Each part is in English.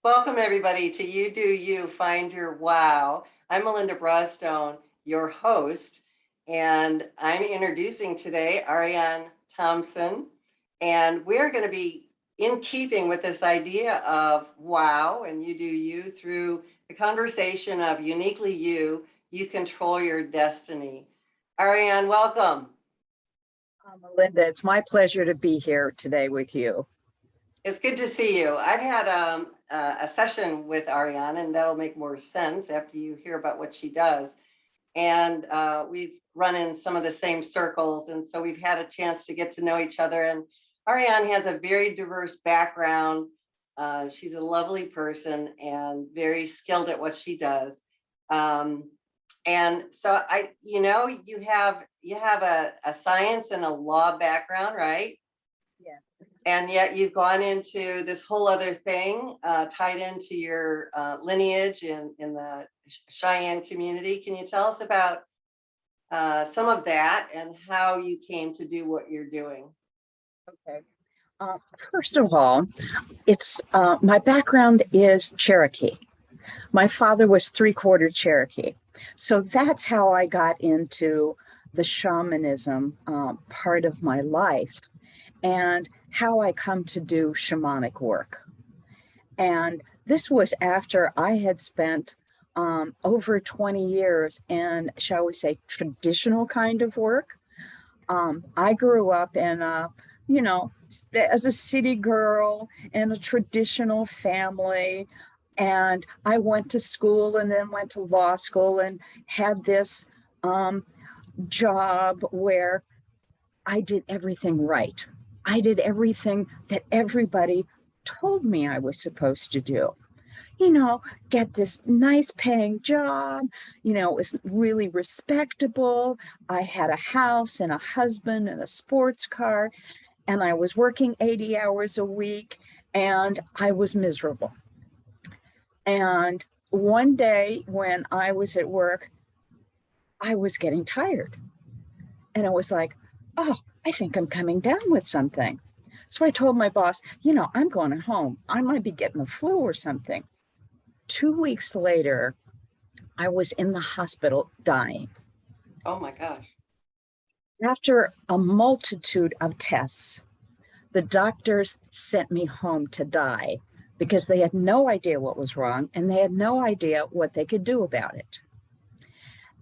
Welcome, everybody, to You Do You Find Your Wow. I'm Melinda Broadstone, your host, and I'm introducing today Ariann Thompson. And we're going to be in keeping with this idea of wow and you do you through the conversation of uniquely you, you control your destiny. Ariann, welcome. Melinda, it's my pleasure to be here today with you. It's good to see you. I've had a session with Ariann, and that'll make more sense after you hear about what she does. And we've run in some of the same circles, and so we've had a chance to get to know each other. And Ariann has a very diverse background. She's a lovely person and very skilled at what she does. Um, and so you have a science and a law background, right? Yeah. And yet you've gone into this whole other thing tied into your lineage in the Cheyenne community. Can you tell us about some of that and how you came to do what you're doing? Okay. First of all, it's my background is Cherokee. My father was three-quarter Cherokee. So that's how I got into the shamanism part of my life and how I come to do shamanic work. And this was after I had spent over 20 years in, shall we say, traditional kind of work. I grew up in as a city girl in a traditional family. And I went to school and then went to law school and had this job where I did everything right. I did everything that everybody told me I was supposed to do. Get this nice paying job. It was really respectable. I had a house and a husband and a sports car, and I was working 80 hours a week, and I was miserable. And one day when I was at work, I was getting tired. And I was like, oh, I think I'm coming down with something. So I told my boss, I'm going home. I might be getting the flu or something. 2 weeks later, I was in the hospital dying. Oh my gosh. After a multitude of tests, the doctors sent me home to die because they had no idea what was wrong and they had no idea what they could do about it.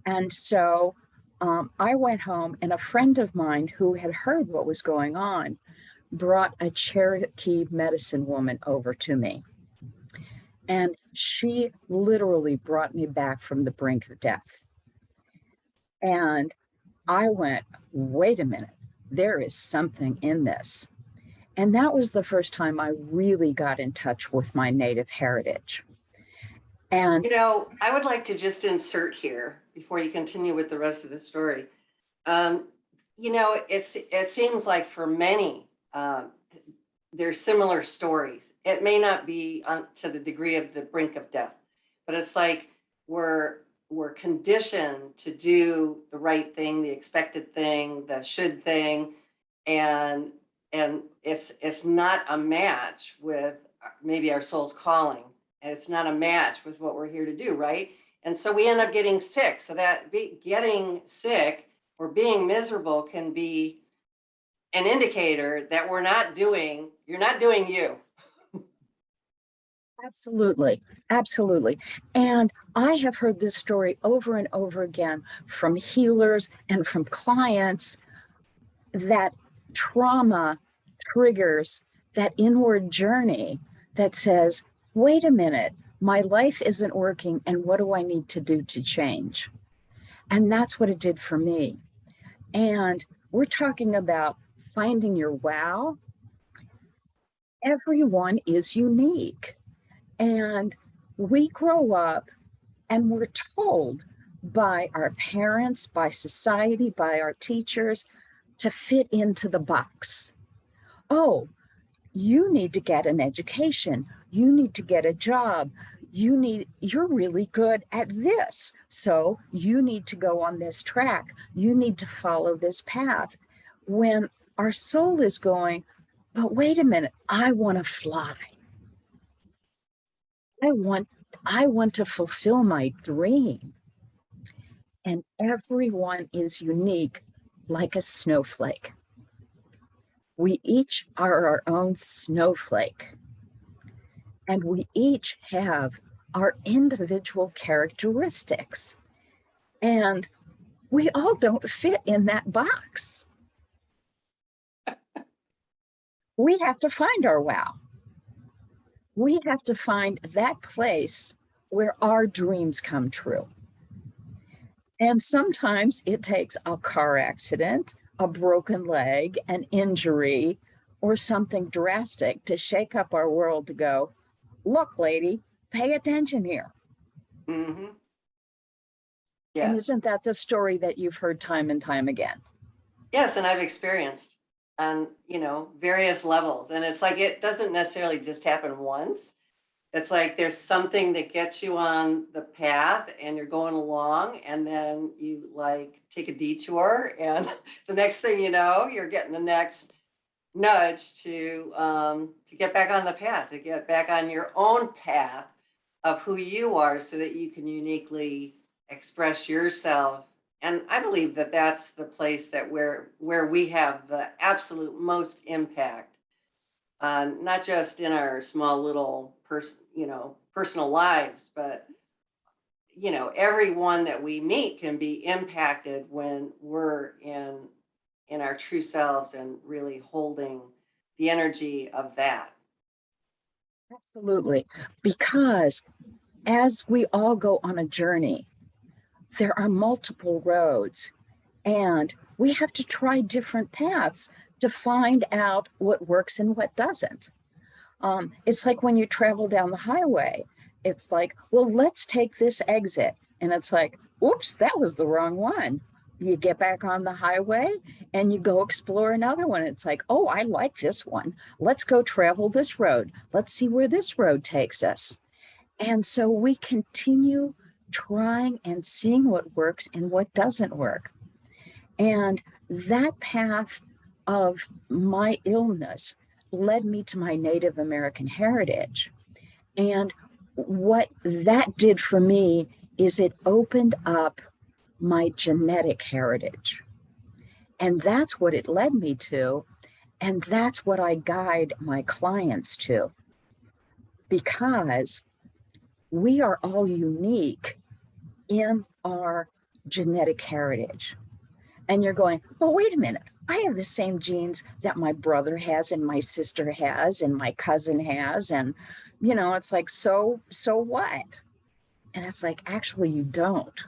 And so I went home, and a friend of mine who had heard what was going on brought a Cherokee medicine woman over to me. And she literally brought me back from the brink of death. And I went, wait a minute, there is something in this. And that was the first time I really got in touch with my Native heritage. And I would like to just insert here before you continue with the rest of the story. Um, it seems like for many, there's similar stories. It may not be to the degree of the brink of death, but it's like we're conditioned to do the right thing, the expected thing, the should thing, and it's not a match with maybe our soul's calling. And it's not a match with what we're here to do, right? And so we end up getting sick. So that getting sick or being miserable can be an indicator that you're not doing you. absolutely, absolutely. And I have heard this story over and over again from healers and from clients that trauma triggers that inward journey that says, wait a minute, my life isn't working, and what do I need to do to change? And that's what it did for me. And we're talking about finding your wow. Everyone is unique. And we grow up and we're told by our parents, by society, by our teachers to fit into the box. Oh, you need to get an education. You need to get a job. You're really good at this. So you need to go on this track. You need to follow this path. When our soul is going, but wait a minute, I want to fly. I want to fulfill my dream. And everyone is unique like a snowflake. We each are our own snowflake, and we each have our individual characteristics. And we all don't fit in that box. We have to find our wow. We have to find that place where our dreams come true. And sometimes it takes a car accident, a broken leg, an injury, or something drastic to shake up our world to go, look, lady, pay attention here. Mm-hmm. And Yes. isn't that the story that you've heard time and time again? Yes, and I've experienced on, various levels. And it's like it doesn't necessarily just happen once. It's like there's something that gets you on the path and you're going along, and then you like take a detour, and the next thing you know, you're getting the next nudge to get back on the path, to get back on your own path of who you are so that you can uniquely express yourself. And I believe that that's the place that where we have the absolute most impact, not just in our small little personal lives, but everyone that we meet can be impacted when we're in our true selves and really holding the energy of that. Absolutely. Because as we all go on a journey, there are multiple roads, and we have to try different paths to find out what works and what doesn't. It's like when you travel down the highway, it's like, well, let's take this exit. And it's like, oops, that was the wrong one. You get back on the highway and you go explore another one. It's like, oh, I like this one. Let's go travel this road. Let's see where this road takes us. And so we continue trying and seeing what works and what doesn't work. And that path of my illness led me to my Native American heritage. And what that did for me is it opened up my genetic heritage. And that's what it led me to. And that's what I guide my clients to. Because we are all unique in our genetic heritage. And you're going, well, wait a minute. I have the same genes that my brother has and my sister has and my cousin has. And, it's like, so what? And it's like, actually, you don't,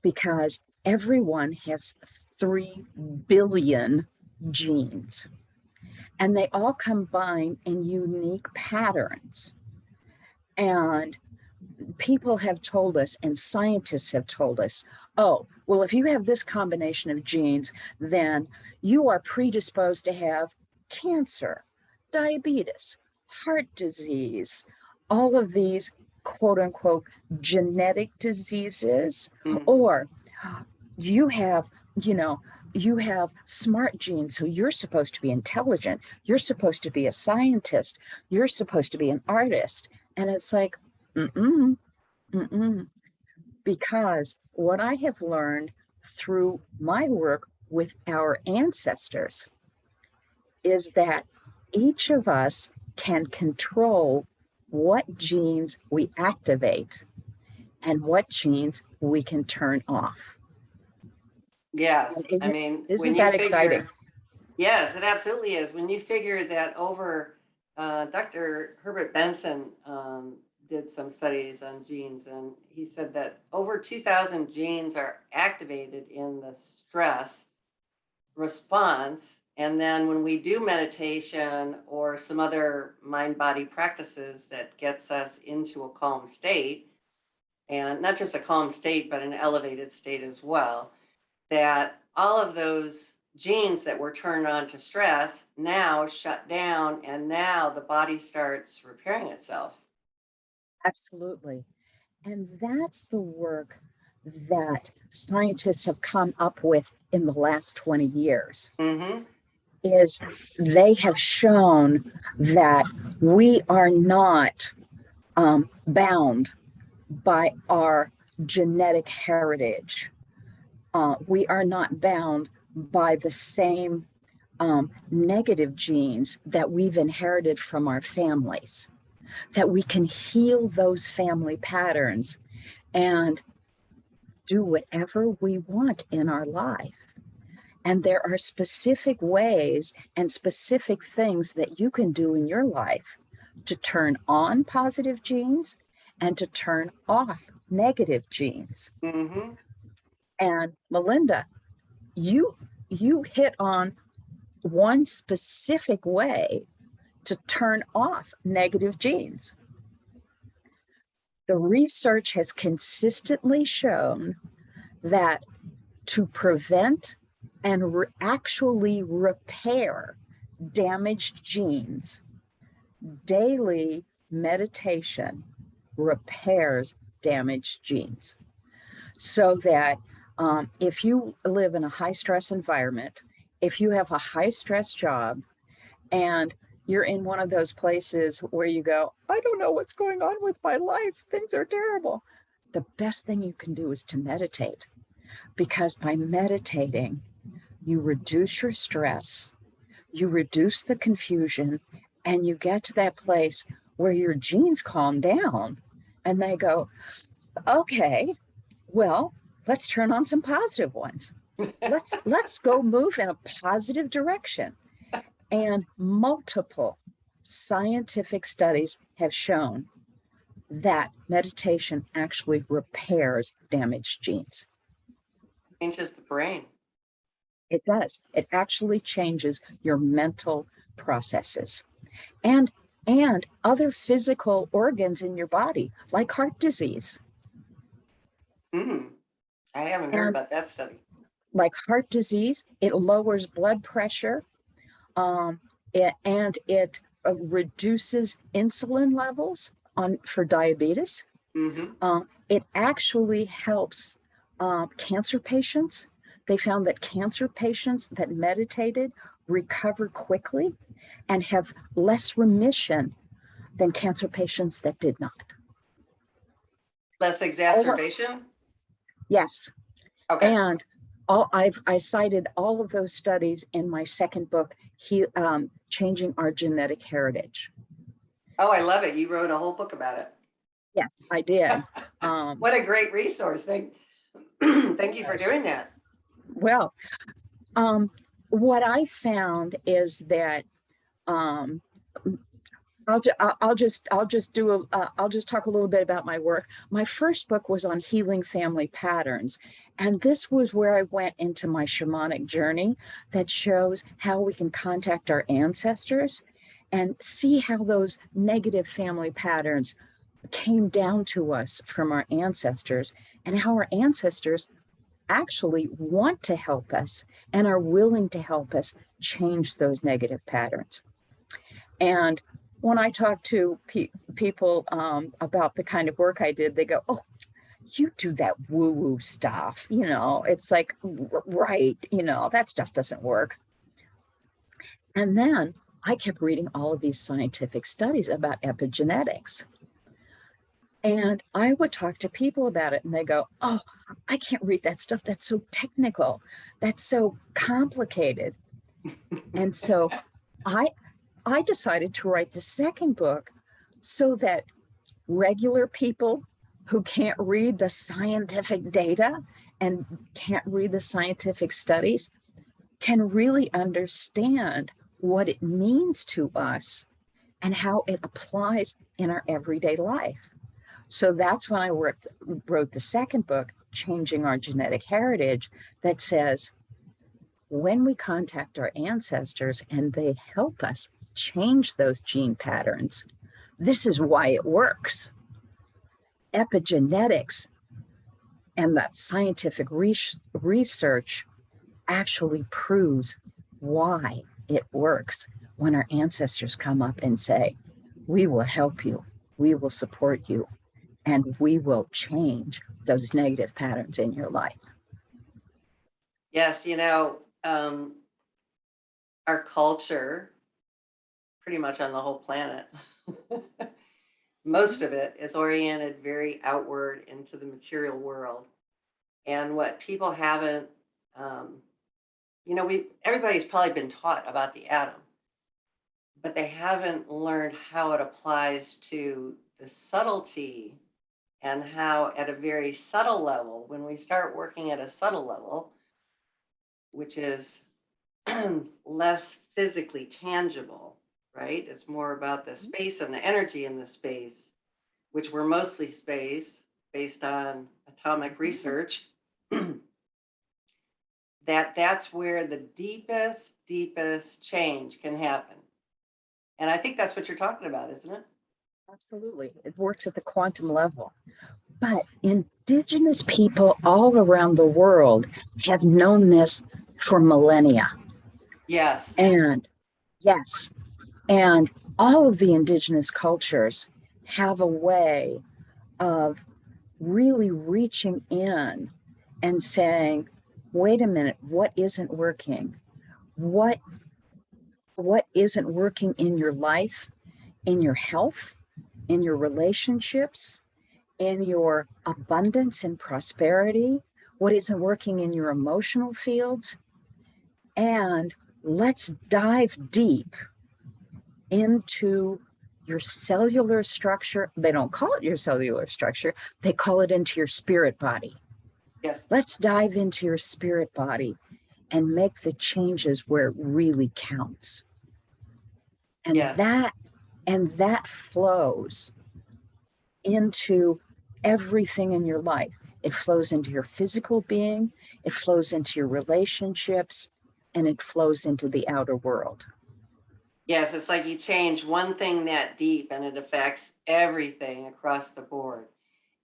because everyone has 3 billion genes, and they all combine in unique patterns. And people have told us, and scientists have told us, oh, well, if you have this combination of genes, then you are predisposed to have cancer, diabetes, heart disease, all of these quote unquote genetic diseases. Mm-hmm. Or you have, you have smart genes, so you're supposed to be intelligent, you're supposed to be a scientist, you're supposed to be an artist. And it's like, mm-mm. Because what I have learned through my work with our ancestors is that each of us can control what genes we activate and what genes we can turn off. Yes. Isn't, I mean, isn't that exciting? Yes, it absolutely is. When you figure that over, Dr. Herbert Benson did some studies on genes, and he said that over 2,000 genes are activated in the stress response. And then when we do meditation or some other mind-body practices that gets us into a calm state, and not just a calm state, but an elevated state as well, that all of those genes that were turned on to stress now shut down, and now the body starts repairing itself. Absolutely. And that's the work that scientists have come up with in the last 20 years. Mm-hmm. Is they have shown that we are not bound by our genetic heritage. We are not bound by the same negative genes that we've inherited from our families, that we can heal those family patterns and do whatever we want in our life. And there are specific ways and specific things that you can do in your life to turn on positive genes and to turn off negative genes. Mm-hmm. And Melinda, you hit on one specific way to turn off negative genes. The research has consistently shown that to prevent and actually repair damaged genes, daily meditation repairs damaged genes. So that if you live in a high stress environment, if you have a high stress job, and you're in one of those places where you go, I don't know what's going on with my life, things are terrible, the best thing you can do is to meditate. Because by meditating, you reduce your stress, you reduce the confusion, and you get to that place where your genes calm down and they go, okay, well, let's turn on some positive ones. Let's go move in a positive direction. And multiple scientific studies have shown that meditation actually repairs damaged genes. Changes the brain. It does. It actually changes your mental processes and other physical organs in your body, like heart disease. Mm. I haven't heard about that study. Like heart disease, it lowers blood pressure, and it reduces insulin levels for diabetes. Mm-hmm. It actually helps cancer patients. They found that cancer patients that meditated recover quickly and have less remission than cancer patients that did not. Less exacerbation? Yes. Okay. And I cited all of those studies in my second book, Changing Our Genetic Heritage. Oh, I love it. You wrote a whole book about it. Yes, I did. What a great resource. Thank you for doing that. Well, what I found is that I'll just talk a little bit about my work. My first book was on healing family patterns, and this was where I went into my shamanic journey that shows how we can contact our ancestors and see how those negative family patterns came down to us from our ancestors, and how our ancestors actually want to help us and are willing to help us change those negative patterns. And when I talk to people about the kind of work I did, they go, oh, you do that woo-woo stuff. You know, it's like, right, you know, that stuff doesn't work. And then I kept reading all of these scientific studies about epigenetics. And I would talk to people about it and they go, oh, I can't read that stuff. That's so technical. That's so complicated. And so I decided to write the second book so that regular people who can't read the scientific data and can't read the scientific studies can really understand what it means to us and how it applies in our everyday life. So that's when I wrote the second book, Changing Our Genetic Heritage, that says, when we contact our ancestors and they help us change those gene patterns, this is why it works. Epigenetics and that scientific research actually proves why it works when our ancestors come up and say, we will help you, we will support you, and we will change those negative patterns in your life. Yes, you know, our culture, pretty much on the whole planet, most of it is oriented very outward into the material world. And what people haven't, um, everybody's probably been taught about the atom, but they haven't learned how it applies to the subtlety and how, at a very subtle level, when we start working at a subtle level, which is less physically tangible, right? It's more about the space and the energy in the space, which were mostly space based on atomic research. That's where the deepest change can happen. And I think that's what you're talking about, isn't it? Absolutely. It works at the quantum level. But Indigenous people all around the world have known this for millennia. Yes. And yes, and all of the Indigenous cultures have a way of really reaching in and saying, wait a minute, what isn't working? What isn't working in your life, in your health, in your relationships, in your abundance and prosperity? What isn't working in your emotional field? And let's dive deep into your cellular structure. They don't call it your cellular structure, they call it into your spirit body. Yes. Let's dive into your spirit body and make the changes where it really counts. And yes. that flows into everything in your life. It flows into your physical being, it flows into your relationships, and it flows into the outer world. Yes, it's like you change one thing that deep and it affects everything across the board.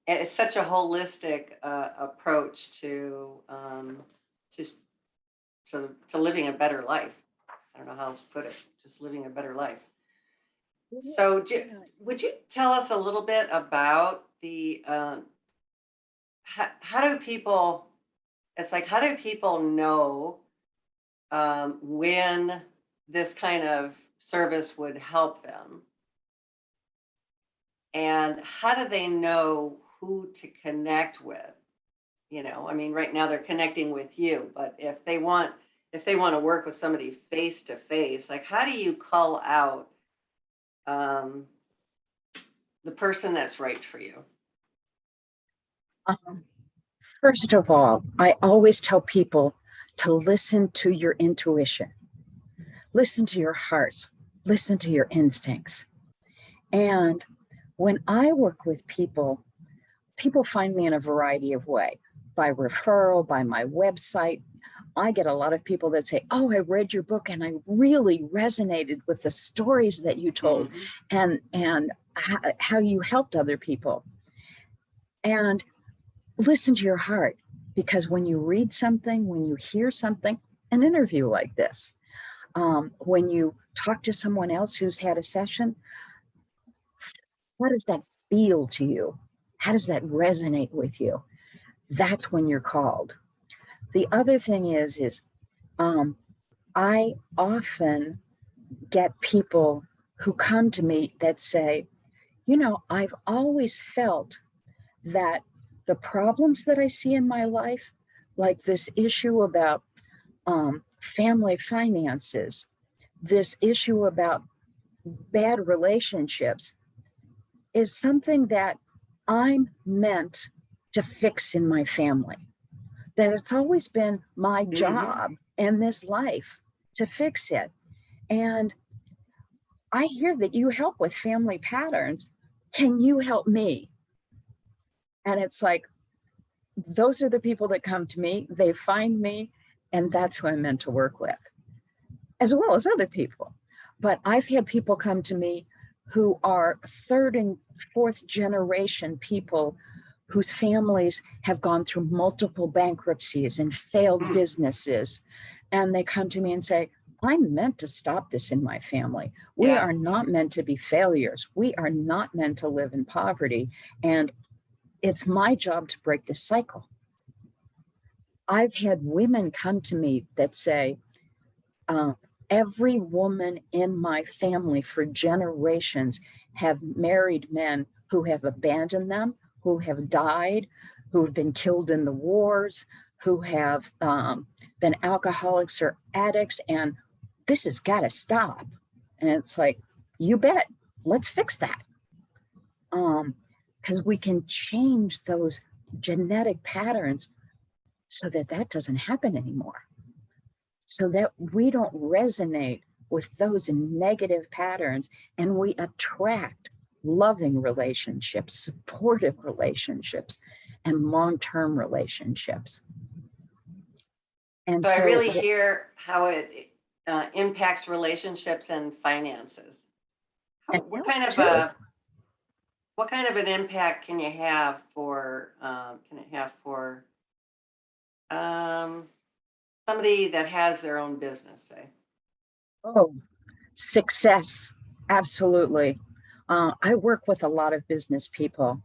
And it's such a holistic approach to, to living a better life. I don't know how else to put it, just living a better life. So would you tell us a little bit about the, how do people, it's like, how do people know when this kind of service would help them? And how do they know who to connect with? I mean, right now they're connecting with you, but if they want to work with somebody face to face, like how do you call out the person that's right for you? First of all, I always tell people to listen to your intuition, listen to your heart, listen to your instincts. And when I work with people, people find me in a variety of ways, by referral, by my website. I get a lot of people that say, oh, I read your book and I really resonated with the stories that you told and how you helped other people. And listen to your heart, because when you read something, when you hear something, an interview like this, when you talk to someone else who's had a session, what does that feel to you? How does that resonate with you? That's when you're called. The other thing is I often get people who come to me that say, I've always felt that the problems that I see in my life, like this issue about family finances, this issue about bad relationships, is something that I'm meant to fix in my family. That it's always been my job in this life to fix it. And I hear that you help with family patterns. Can you help me? And it's like, those are the people that come to me, they find me, and that's who I'm meant to work with, as well as other people. But I've had people come to me who are third and fourth generation people whose families have gone through multiple bankruptcies and failed businesses. And they come to me and say, I'm meant to stop this in my family. We are not meant to be failures. We are not meant to live in poverty. And it's my job to break this cycle. I've had women come to me that say, Every woman in my family for generations have married men who have abandoned them, who have died, who have been killed in the wars, who have been alcoholics or addicts. And this has got to stop. And it's like, you bet, let's fix that. Because we can change those genetic patterns so that that doesn't happen anymore, so that we don't resonate with those negative patterns and we attract loving relationships, supportive relationships, and long-term relationships. And So I so really hear how it impacts relationships and finances. and What health kind of too. what kind of an impact can you have for somebody that has their own business, say? Oh, success. Absolutely. I work with a lot of business people,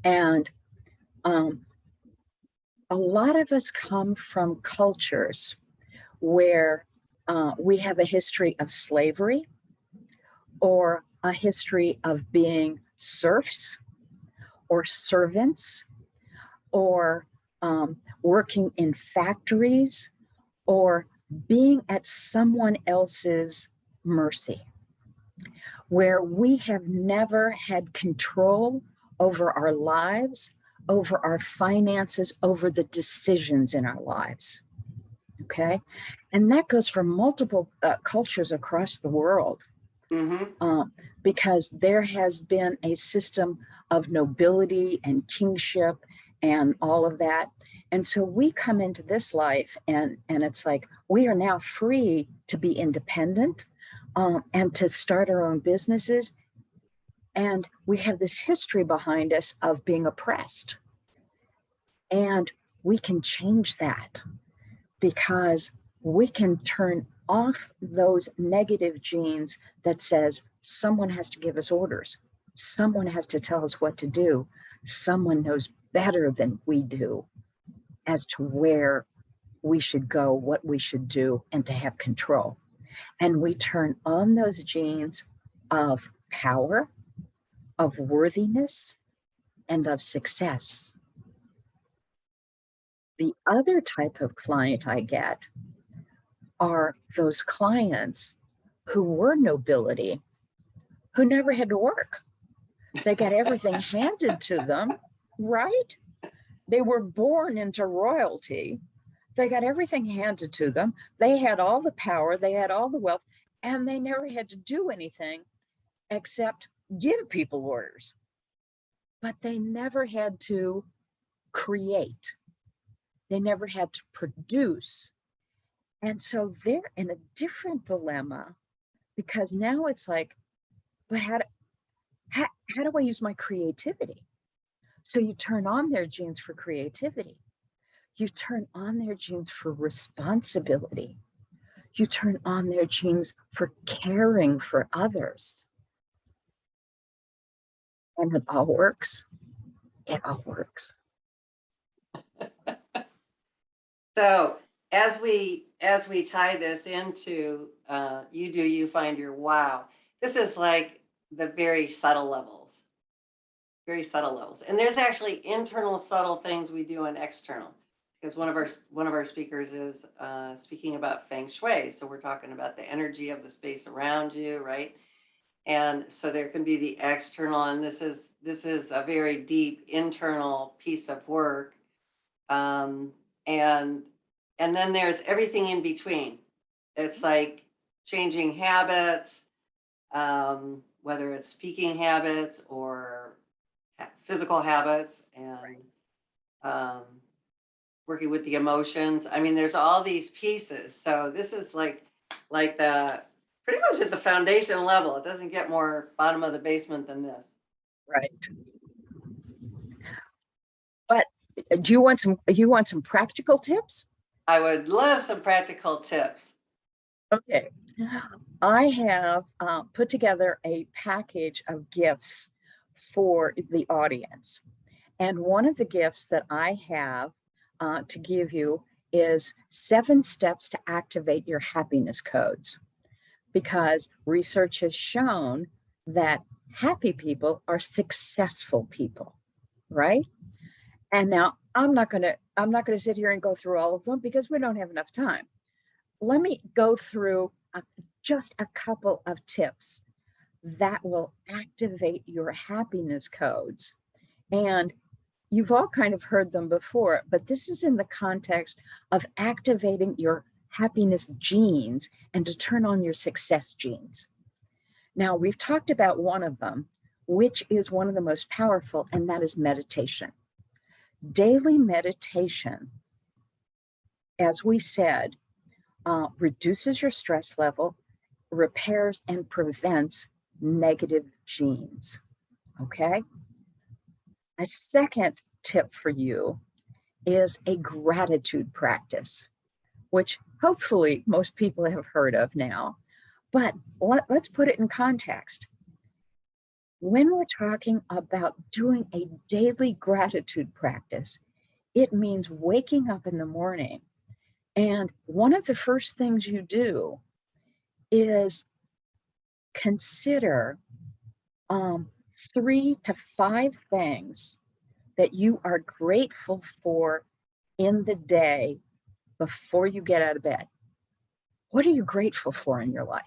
and um, a lot of us come from cultures where we have a history of slavery or a history of being serfs or servants or working in factories or being at someone else's mercy, where we have never had control over our lives, over our finances, over the decisions in our lives. Okay. And that goes for multiple cultures across the world. Mm-hmm. Because there has been a system of nobility and kingship and all of that. And so we come into this life and it's like we are now free to be independent and to start our own businesses. And we have this history behind us of being oppressed. And we can change that because we can turn off those negative genes that says someone has to give us orders. Someone has to tell us what to do. Someone knows better than we do as to where we should go, what we should do, and to have control. And we turn on those genes of power, of worthiness, and of success. The other type of client I get are those clients who were nobility, who never had to work. They got everything handed to them, right? They were born into royalty. They got everything handed to them. They had all the power, they had all the wealth, and they never had to do anything except give people orders. But they never had to create. They never had to produce. And so they're in a different dilemma because now it's like, but how do I use my creativity? So you turn on their genes for creativity. You turn on their genes for responsibility. You turn on their genes for caring for others. And it all works. It all works. So as we tie this into you do you find your wow, this is like the very subtle levels, and there's actually internal subtle things we do and external, because one of our speakers is speaking about feng shui, so we're talking about the energy of the space around you, right? And so there can be the external, and this is a very deep internal piece of work. um, and and then there's everything in between. It's like changing habits, whether it's speaking habits or physical habits, and um, working with the emotions. I mean, there's all these pieces. So this is like the pretty much at the foundation level. It doesn't get more bottom of the basement than this. Right. But you want some practical tips? I would love some practical tips. Okay. I have put together a package of gifts for the audience. And one of the gifts that I have to give you is 7 steps to activate your happiness codes. because research has shown that happy people are successful people, right? And now I'm not going to sit here and go through all of them because we don't have enough time. Let me go through just a couple of tips that will activate your happiness codes. And you've all kind of heard them before, but this is in the context of activating your happiness genes and to turn on your success genes. Now, we've talked about one of them, which is one of the most powerful, and that is meditation. Daily meditation, as we said, reduces your stress level, repairs and prevents negative genes. Okay. A second tip for you is a gratitude practice, which hopefully most people have heard of now. But let's put it in context. When we're talking about doing a daily gratitude practice, it means waking up in the morning. And one of the first things you do is consider 3 to 5 things that you are grateful for in the day before you get out of bed. What are you grateful for in your life?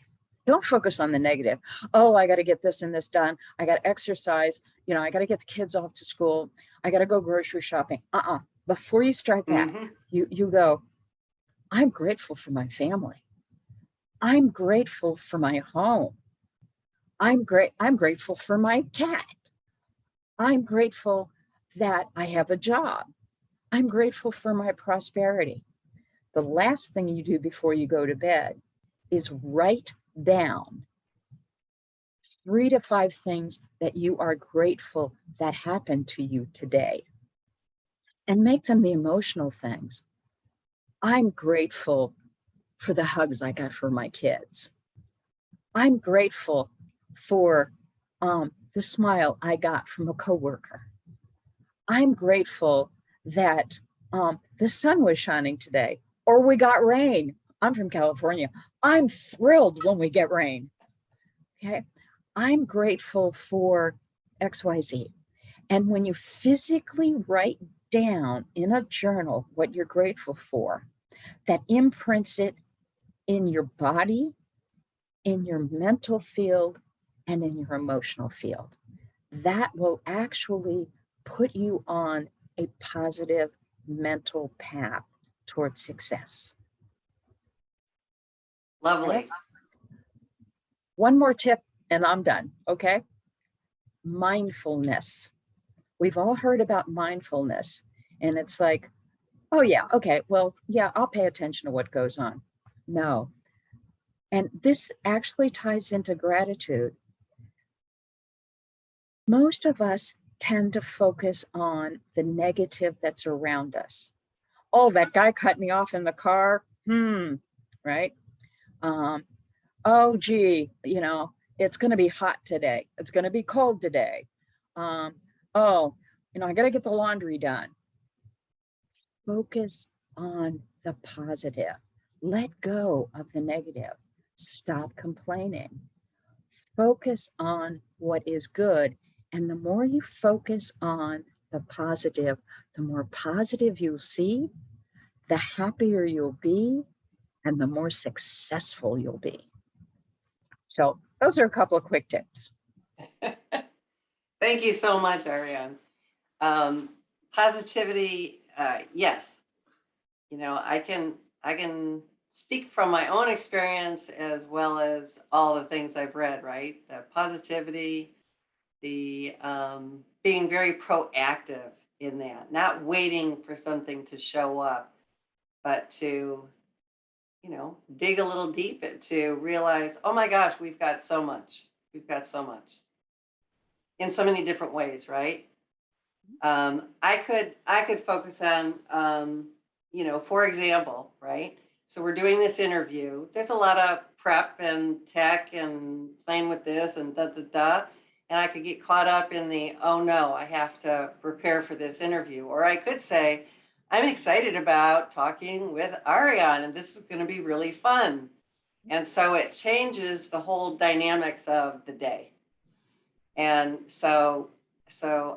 Don't focus on the negative. Oh, I got to get this and this done. I got to exercise. I got to get the kids off to school. I got to go grocery shopping. Before you start that, you go, I'm grateful for my family. I'm grateful for my home. I'm grateful for my cat. I'm grateful that I have a job. I'm grateful for my prosperity. The last thing you do before you go to bed is write down 3 to 5 things that you are grateful that happened to you today, and make them the emotional things. I'm grateful for the hugs I got from my kids. I'm grateful for the smile I got from a coworker. I'm grateful that the sun was shining today, or we got rain. I'm from California. I'm thrilled when we get rain. Okay. I'm grateful for XYZ. And when you physically write down in a journal what you're grateful for, that imprints it in your body, in your mental field, and in your emotional field. That will actually put you on a positive mental path towards success. Lovely. Okay? One more tip and I'm done. Okay. Mindfulness. We've all heard about mindfulness, and it's like, oh yeah, okay, well, yeah, I'll pay attention to what goes on. No. And this actually ties into gratitude. Most of us tend to focus on the negative that's around us. Oh, that guy cut me off in the car. Right? Oh, gee, it's going to be hot today. It's going to be cold today. Oh, I got to get the laundry done. Focus on the positive. Let go of the negative. Stop complaining. Focus on what is good. And the more you focus on the positive, the more positive you'll see, the happier you'll be, and the more successful you'll be. So those are a couple of quick tips. Thank you so much, Ariann. Positivity, yes. I can speak from my own experience as well as all the things I've read, right? The positivity, the being very proactive in that, not waiting for something to show up, but to, dig a little deep to realize, oh my gosh, we've got so much. We've got so much in so many different ways, right? I could focus on, for example, right? So we're doing this interview. There's a lot of prep and tech and playing with this and da da da. And I could get caught up in the, oh no, I have to prepare for this interview. Or I could say, I'm excited about talking with Ariann, and this is going to be really fun. And so it changes the whole dynamics of the day. And so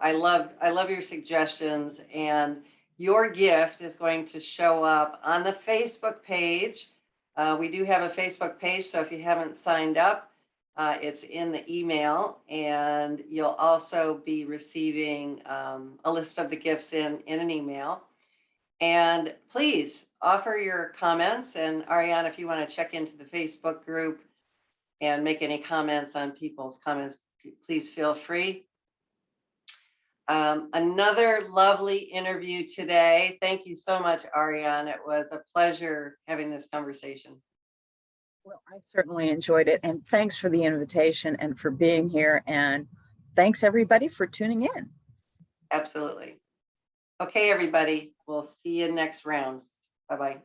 I love your suggestions, and your gift is going to show up on the Facebook page. We do have a Facebook page, so if you haven't signed up, it's in the email, and you'll also be receiving a list of the gifts in an email. And please offer your comments. And Ariann, if you want to check into the Facebook group and make any comments on people's comments, please feel free. Another lovely interview today. Thank you so much, Ariann. It was a pleasure having this conversation. Well, I certainly enjoyed it. And thanks for the invitation and for being here. And thanks everybody for tuning in. Absolutely. Okay, everybody. We'll see you next round. Bye-bye.